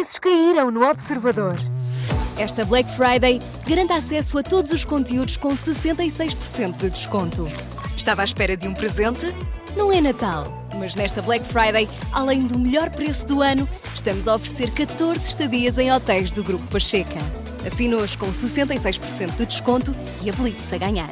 preços caíram no Observador. Esta Black Friday garanta acesso a todos os conteúdos com 66% de desconto. Estava à espera de um presente? Não é Natal, mas nesta Black Friday, além do melhor preço do ano, estamos a oferecer 14 estadias em hotéis do Grupo Pacheca. Assine-os com 66% de desconto e habilite-se a ganhar.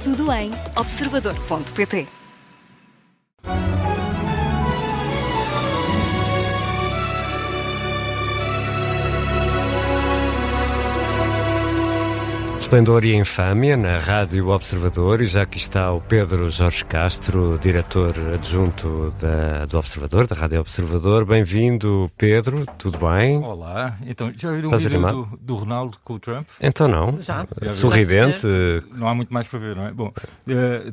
Tudo em observador.pt. Esplendor e Infâmia na Rádio Observador, e já aqui está o Pedro Jorge Castro, diretor adjunto do Observador, da Rádio Observador. Bem-vindo, Pedro, tudo bem? Olá, então já viram o vídeo do Ronaldo com o Trump? Então não, já sorridente. Não há muito mais para ver, não é? Bom,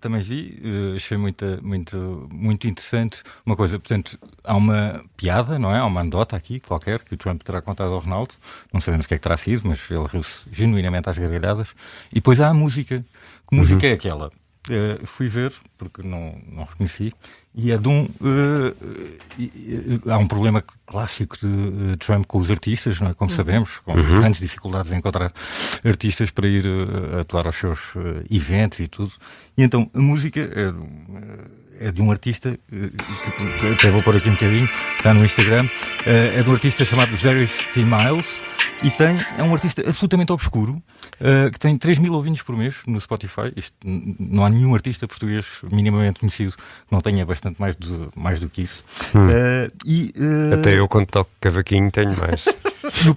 também vi, achei muito interessante uma coisa, portanto, há uma piada, não é? Há uma anedota aqui, qualquer, que o Trump terá contado ao Ronaldo, não sabemos o que é que terá sido, mas ele riu-se genuinamente às gargalhadas. E depois há a música. Que música é aquela? Fui ver, porque não reconheci, e é de há um problema clássico de Trump com os artistas, não é? Como sabemos, com grandes dificuldades em encontrar artistas para ir atuar aos seus eventos e tudo. E então a música é de um artista, que até vou pôr aqui um bocadinho, está no Instagram, é de um artista chamado Zaris T. Miles. E é um artista absolutamente obscuro, que tem 3.000 ouvintes por mês no Spotify. Não há nenhum artista português minimamente conhecido que não tenha bastante mais do que isso. Até eu, quando toco cavaquinho, tenho mais.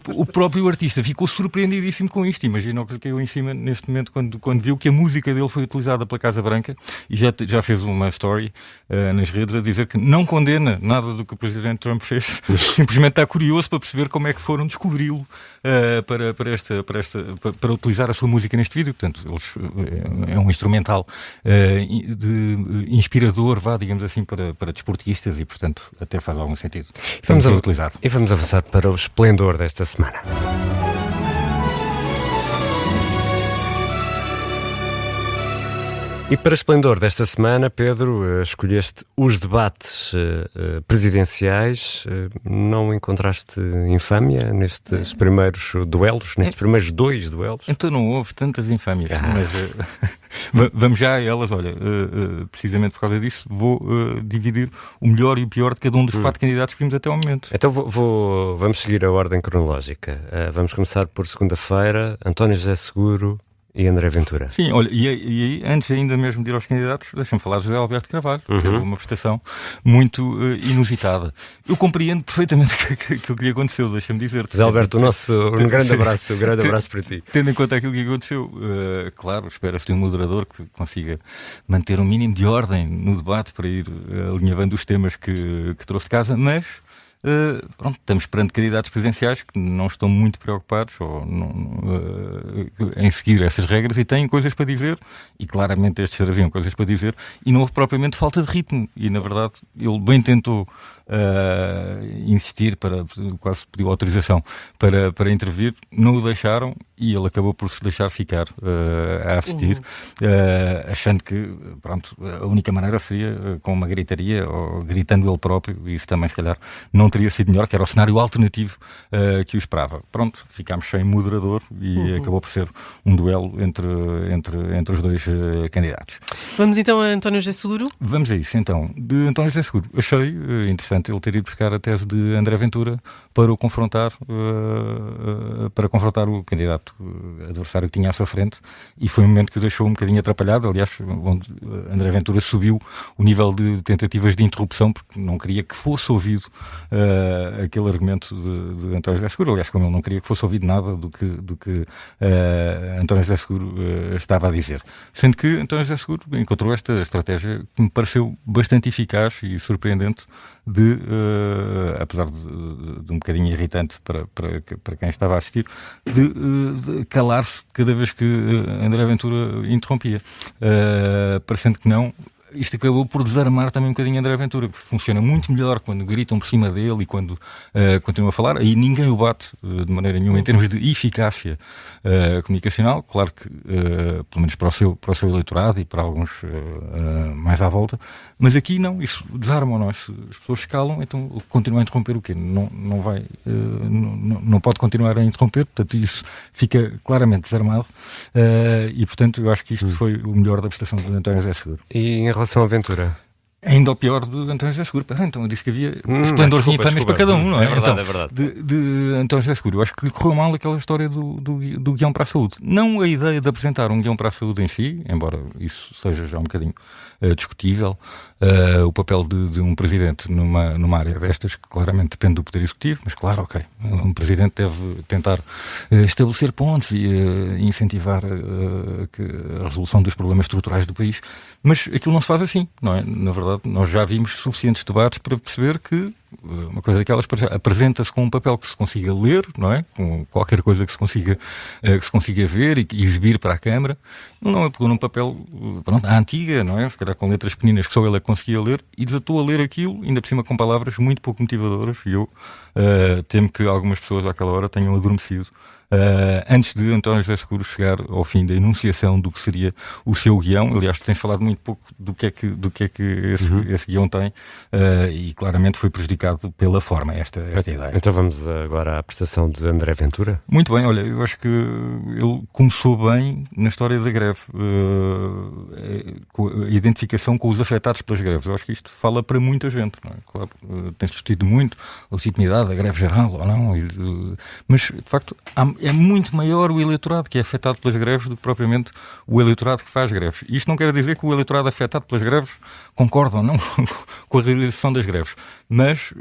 O próprio artista ficou surpreendidíssimo com isto. Imagina o que lhe caiu em cima neste momento quando viu que a música dele foi utilizada pela Casa Branca, e já fez uma story nas redes a dizer que não condena nada do que o Presidente Trump fez, simplesmente está curioso para perceber como é que foram descobri-lo para utilizar a sua música neste vídeo. Portanto, é um instrumental inspirador, digamos assim, para desportistas, e portanto até faz algum sentido. Vamos ser utilizado. E vamos avançar para o esplendor desta semana. E para esplendor desta semana, Pedro, escolheste os debates presidenciais. Não encontraste infâmia nestes primeiros duelos, nestes primeiros 2 duelos? Então não houve tantas infâmias, mas vamos já a elas. Olha, precisamente por causa disso, vou dividir o melhor e o pior de cada um dos 4 candidatos que vimos até ao momento. Então vamos seguir a ordem cronológica. Vamos começar por segunda-feira, António José Seguro e André Ventura. Sim, olha, e aí, antes ainda mesmo de ir aos candidatos, deixa-me falar de José Alberto Carvalho, que teve uma prestação muito inusitada. Eu compreendo perfeitamente aquilo que lhe aconteceu, deixa-me dizer-te. José Alberto, um grande abraço para ti. Tendo em conta aquilo que aconteceu, claro, espera-se de um moderador que consiga manter um mínimo de ordem no debate para ir alinhavando os temas que trouxe de casa, mas estamos perante candidatos presidenciais que não estão muito preocupados em seguir essas regras, e têm coisas para dizer, e claramente estes traziam coisas para dizer, e não houve propriamente falta de ritmo. E na verdade ele bem tentou insistir, quase pediu autorização para intervir, não o deixaram, e ele acabou por se deixar ficar a assistir, achando que a única maneira seria com uma gritaria, ou gritando ele próprio, e isso também se calhar não teria sido melhor, que era o cenário alternativo que o esperava. Pronto, ficámos sem moderador, e acabou por ser um duelo entre os 2 candidatos. Vamos então a António José Seguro? Vamos a isso então. De António José Seguro, achei interessante ele ter ido buscar a tese de André Ventura para confrontar o candidato adversário que tinha à sua frente, e foi um momento que o deixou um bocadinho atrapalhado. Aliás, onde André Ventura subiu o nível de tentativas de interrupção, porque não queria que fosse ouvido aquele argumento de António José Seguro. Aliás, como ele não queria que fosse ouvido nada do que António José Seguro estava a dizer. Sendo que António José Seguro encontrou esta estratégia que me pareceu bastante eficaz e surpreendente, apesar de um bocadinho irritante para quem estava a assistir, de calar-se cada vez que André Ventura interrompia. Parecendo que não, isto acabou por desarmar também um bocadinho André Ventura, que funciona muito melhor quando gritam por cima dele e quando continua a falar. Aí ninguém o bate de maneira nenhuma em termos de eficácia comunicacional. Claro que, pelo menos para o seu eleitorado e para alguns mais à volta, mas aqui não, isso desarma, não é? Se as pessoas se calam, então continua a interromper o quê? Não vai, não pode continuar a interromper, portanto isso fica claramente desarmado e portanto eu acho que isto foi o melhor da prestação de António José Seguro. E em relação à Ventura? Ainda o pior de António José Seguro. Então eu disse que havia esplendores e infâmias para cada um, não é? É verdade, então, é verdade. De António José Seguro, eu acho que lhe correu mal aquela história do guião para a saúde. Não a ideia de apresentar um guião para a saúde em si, embora isso seja já um bocadinho discutível, o papel de um presidente numa área destas, que claramente depende do poder executivo, mas claro, ok, um presidente deve tentar estabelecer pontes e incentivar a resolução dos problemas estruturais do país, mas aquilo não se faz assim, não é? Na verdade, nós já vimos suficientes debates para perceber que uma coisa daquelas apresenta-se com um papel que se consiga ler, não é? Com qualquer coisa que se consiga ver e exibir para a Câmara. Não é, pegou num papel, pronto, à antiga, não é? Se calhar com letras pequeninas que só ele conseguia ler e desatou a ler aquilo, ainda por cima com palavras muito pouco motivadoras, e eu temo que algumas pessoas àquela hora tenham adormecido antes de António José Seguro chegar ao fim da enunciação do que seria o seu guião. Aliás, tem falado muito pouco do que é que esse guião tem e claramente foi prejudicado pela forma, esta ideia. Então vamos agora à prestação de André Ventura. Muito bem, olha, eu acho que ele começou bem na história da greve, com a identificação com os afetados pelas greves. Eu acho que isto fala para muita gente, não é? Claro, tem-se discutido muito a legitimidade da greve geral ou não, mas de facto é muito maior o eleitorado que é afetado pelas greves do que propriamente o eleitorado que faz greves. Isto não quer dizer que o eleitorado afetado pelas greves concorda ou não com a realização das greves, mas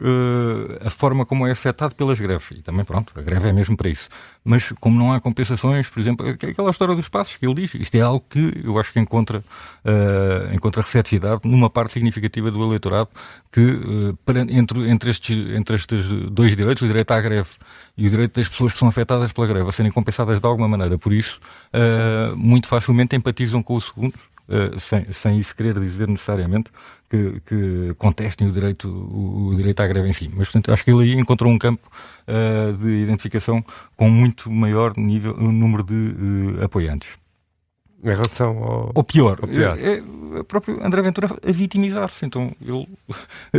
a forma como é afetado pelas greves, e também pronto, a greve é mesmo para isso, mas como não há compensações, por exemplo, aquela história dos passos que ele diz, isto é algo que eu acho que encontra receptividade numa parte significativa do eleitorado que entre estes dois direitos, o direito à greve e o direito das pessoas que são afetadas pela greve a serem compensadas de alguma maneira por isso, muito facilmente empatizam com o segundo, sem isso querer dizer necessariamente que contestem o direito à greve em si. Mas, portanto, acho que ele aí encontrou um campo de identificação com muito maior número de apoiantes. Em relação ao pior. É o próprio André Ventura a vitimizar-se. Então ele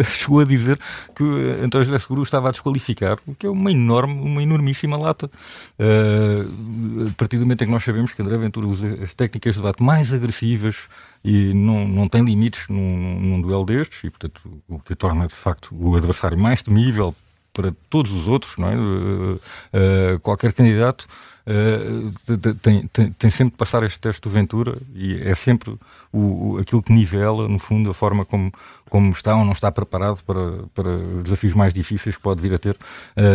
chegou a dizer que António José Seguro estava a desqualificar, o que é uma enormíssima lata. A partir do momento em que nós sabemos que André Ventura usa as técnicas de debate mais agressivas e não tem limites num duelo destes, e portanto o que torna de facto o adversário mais temível para todos os outros, não é? Qualquer candidato tem sempre de passar este teste do Ventura e é sempre aquilo que nivela, no fundo, a forma como está ou não está preparado para desafios mais difíceis que pode vir a ter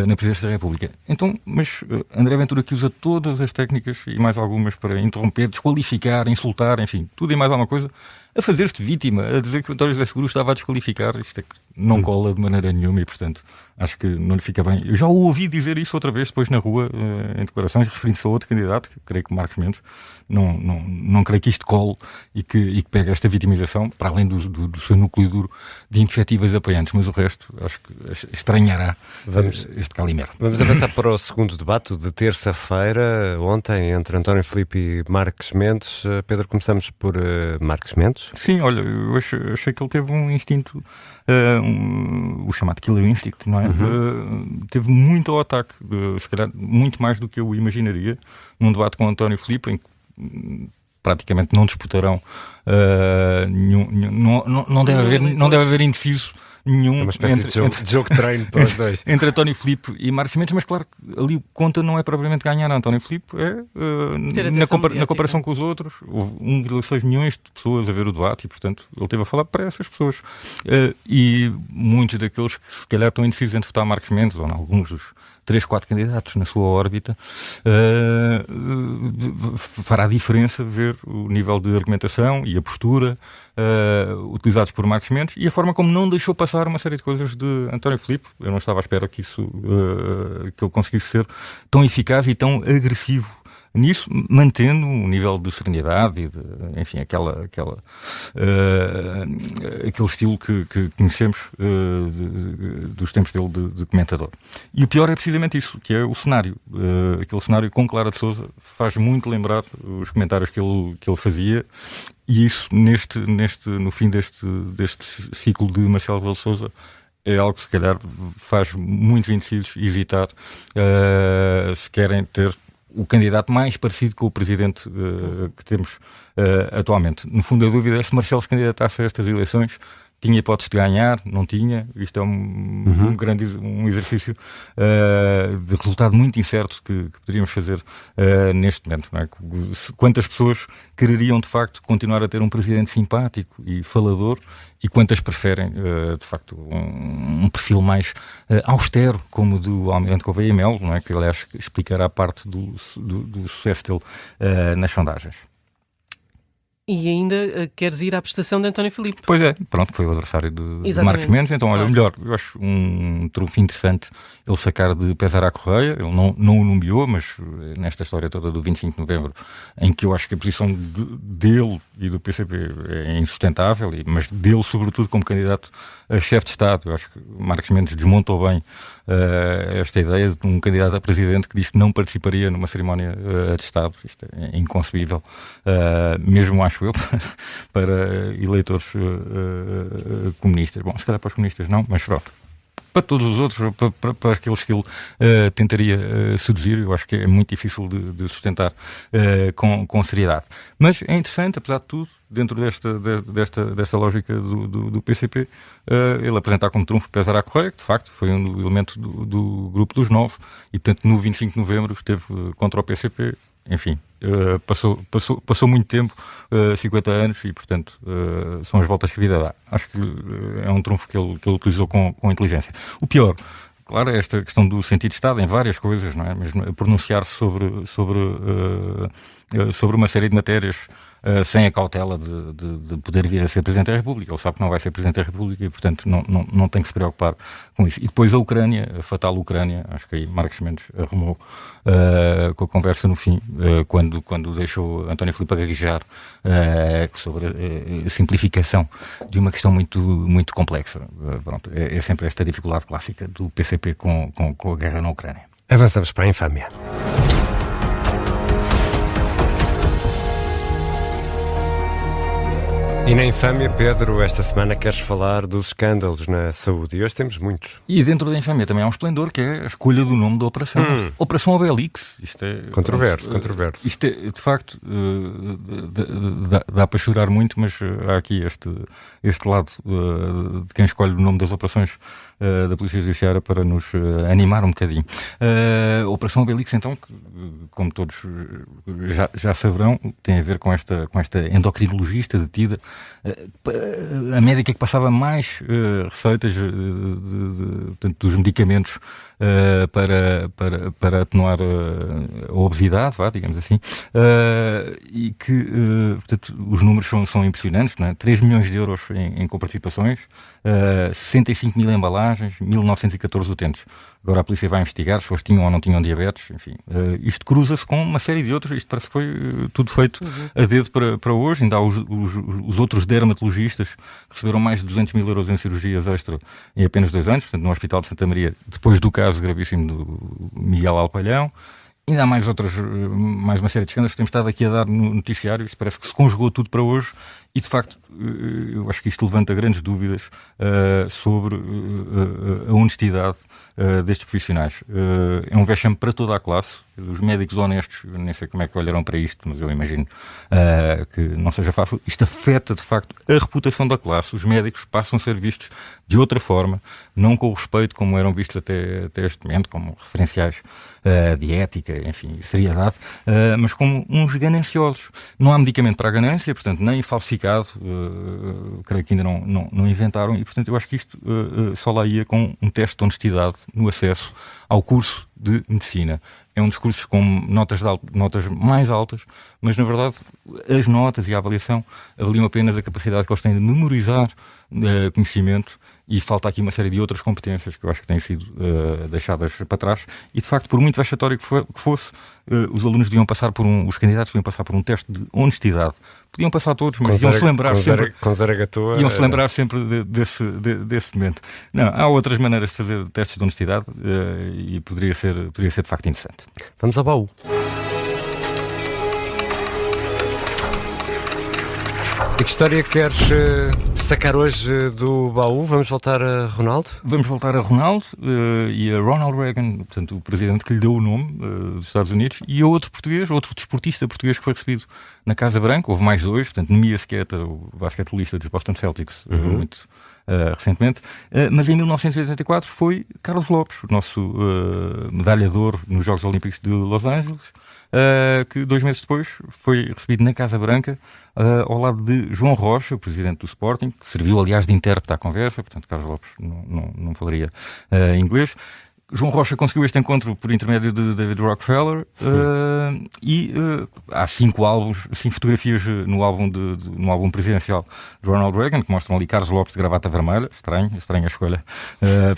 na Presidência da República. Então, mas André Ventura, que usa todas as técnicas e mais algumas para interromper, desqualificar, insultar, enfim, tudo e mais alguma coisa, a fazer-se vítima, a dizer que o António José Seguro estava a desqualificar, isto é que não cola de maneira nenhuma e, portanto, acho que não lhe fica bem. Eu já o ouvi dizer isso outra vez, depois na rua, em declarações, referindo-se a outro candidato, que creio que Marcos Mendes, não creio que isto cole e que pegue esta vitimização, para além do seu núcleo duro de indefetíveis apoiantes, mas o resto, acho que estranhará este Calimero. Vamos avançar para o segundo debate de terça-feira, ontem, entre António Filipe e Marcos Mendes. Pedro, começamos por Marcos Mendes. Sim, olha, eu achei que ele teve um instinto, o chamado Killer Instinct, não é? Teve muito ao ataque, se calhar muito mais do que eu imaginaria, num debate com António Filipe, em que praticamente não disputarão não deve haver indeciso nenhum. É uma espécie de jogo de treino para os dois. Entre António Filipe e Marcos Mendes, mas claro que ali o conta não é propriamente ganhar a António Filipe, na comparação com os outros. Houve 1,6 milhões de pessoas a ver o debate e, portanto, ele teve a falar para essas pessoas. E muitos daqueles que se calhar estão indecisos entre votar Marcos Mendes ou em alguns dos 3, 4 candidatos na sua órbita, fará diferença ver o nível de argumentação e a postura utilizados por Marcos Mendes e a forma como não deixou passar uma série de coisas de António Filipe. Eu não estava à espera que ele conseguisse ser tão eficaz e tão agressivo nisso, mantendo um nível de serenidade e de, enfim, aquele estilo que conhecemos dos tempos dele de comentador. E o pior é precisamente isso, que é o cenário. Aquele cenário com Clara de Sousa faz muito lembrar os comentários que ele fazia, e isso, no fim deste ciclo de Marcelo Rebelo de Sousa, é algo que se calhar faz muitos indecisos hesitar se querem ter o candidato mais parecido com o presidente que temos atualmente. No fundo, a dúvida é se Marcelo se candidatasse a estas eleições, tinha hipótese de ganhar, não tinha. Isto é um grande exercício de resultado muito incerto que poderíamos fazer neste momento. Não é? Quantas pessoas quereriam, de facto, continuar a ter um presidente simpático e falador, e quantas preferem, de facto, um perfil mais austero, como o do Almirante Gouveia e Melo, não é? Que, aliás, explicará parte do sucesso dele nas sondagens. E ainda queres ir à prestação de António Filipe. Pois é, pronto, foi o adversário de Marcos Mendes, então olha, melhor, eu acho um trunfo interessante ele sacar de Pesar à Correia, ele não o nomeou, mas nesta história toda do 25 de novembro, em que eu acho que a posição dele e do PCP é insustentável, mas dele sobretudo como candidato a chefe de Estado, eu acho que Marcos Mendes desmontou bem esta ideia de um candidato a presidente que diz que não participaria numa cerimónia de Estado. Isto é inconcebível, mesmo acho eu, para eleitores comunistas. Bom, se calhar para os comunistas não, mas pronto. Para todos os outros, para aqueles que ele tentaria seduzir, eu acho que é muito difícil de sustentar com seriedade. Mas é interessante, apesar de tudo, dentro desta lógica do PCP, ele apresentar como trunfo Pesar à Correia, que de facto foi um elemento do grupo dos 9, e portanto no 25 de novembro esteve contra o PCP. Enfim, passou muito tempo, 50 anos, e portanto são as voltas que a vida dá. Acho que é um trunfo que ele utilizou com inteligência. O pior, claro, é esta questão do sentido de Estado em várias coisas, não é? Mesmo pronunciar-se sobre uma série de matérias sem a cautela de poder vir a ser Presidente da República. Ele sabe que não vai ser Presidente da República e, portanto, não tem que se preocupar com isso. E depois a Ucrânia, a fatal Ucrânia, acho que aí Marcos Mendes arrumou com a conversa no fim, quando deixou António Filipe a gaguejar sobre a simplificação de uma questão muito, muito complexa. Pronto, é sempre esta dificuldade clássica do PCP com a guerra na Ucrânia. Avançamos para a infâmia. E na infâmia, Pedro, esta semana queres falar dos escândalos na saúde. E hoje temos muitos. E dentro da infâmia também há um esplendor, que é a escolha do nome da operação. Operação Obelix. Isto é controverso. Isto é, de facto, dá para chorar muito, mas há aqui este lado de quem escolhe o nome das operações da Polícia Judiciária para nos animar um bocadinho. A Operação Obelix, então, como todos já saberão, tem a ver com esta endocrinologista detida, a médica que passava mais receitas portanto, dos medicamentos para atenuar a obesidade, digamos assim, e que, portanto, os números são impressionantes, não é? 3 milhões de euros em comparticipações, 65 mil embalagens, 1914 utentes. Agora a polícia vai investigar se eles tinham ou não tinham diabetes, enfim. Isto cruza-se com uma série de outros, isto parece que foi tudo feito a dedo para hoje. Ainda há os outros dermatologistas que receberam mais de 200 mil euros em cirurgias extra em apenas 2 anos, portanto, no Hospital de Santa Maria, depois do caso gravíssimo do Miguel Alpalhão. Ainda há mais uma série de escândalos que temos estado aqui a dar no noticiário. Isto parece que se conjugou tudo para hoje e, de facto, eu acho que isto levanta grandes dúvidas sobre a honestidade destes profissionais. É um vexame para toda a classe. Os médicos honestos, eu nem sei como é que olharão para isto, mas eu imagino que não seja fácil. Isto afeta, de facto, a reputação da classe. Os médicos passam a ser vistos de outra forma, não com o respeito como eram vistos até este momento, como referenciais de ética, enfim, seriedade, mas como uns gananciosos. Não há medicamento para a ganância, portanto, nem falsificado, creio que ainda não inventaram, e, portanto, eu acho que isto só lá ia com um teste de honestidade no acesso ao curso de medicina. É um dos cursos com notas mais altas, mas, na verdade, as notas e a avaliação avaliam apenas a capacidade que eles têm de memorizar conhecimento e falta aqui uma série de outras competências que eu acho que têm sido deixadas para trás, e de facto, por muito vexatório que fosse, os alunos deviam passar os candidatos deviam passar por um teste de honestidade. Podiam passar todos, mas iam-se lembrar sempre... Iam-se lembrar sempre desse momento. Não, há outras maneiras de fazer testes de honestidade e poderia ser de facto interessante. Vamos ao baú. E que história queres sacar hoje do baú? Vamos voltar a Ronaldo? Vamos voltar a Ronaldo e a Ronald Reagan, portanto, o presidente que lhe deu o nome dos Estados Unidos, e a outro desportista português que foi recebido na Casa Branca. Houve mais dois, portanto, Nemia Sketa, o basquetebolista dos Boston Celtics, muito recentemente. Mas em 1984 foi Carlos Lopes, o nosso medalhador nos Jogos Olímpicos de Los Angeles, que 2 meses depois foi recebido na Casa Branca ao lado de João Rocha, o presidente do Sporting, que serviu aliás de intérprete à conversa, portanto Carlos Lopes não falaria inglês. João Rocha conseguiu este encontro por intermédio de David Rockefeller há 5 fotografias no álbum presidencial de Ronald Reagan, que mostram ali Carlos Lopes de gravata vermelha. Estranha escolha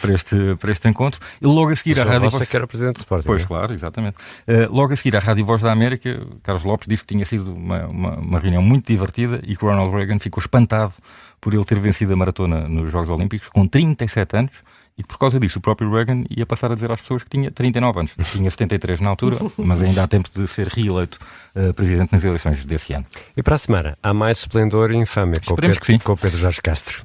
para este encontro. E logo a seguir à Rádio Voz... que era presidente do Sporting. Pois, claro, exatamente. Logo a seguir à Rádio Voz da América, Carlos Lopes disse que tinha sido uma reunião muito divertida e que Ronald Reagan ficou espantado por ele ter vencido a maratona nos Jogos Olímpicos com 37 anos. E que por causa disso o próprio Reagan ia passar a dizer às pessoas que tinha 39 anos. Tinha 73 na altura, mas ainda há tempo de ser reeleito presidente nas eleições desse ano. E para a semana, há mais esplendor e infâmia Esperemos que sim. Com o Pedro Jorge Castro.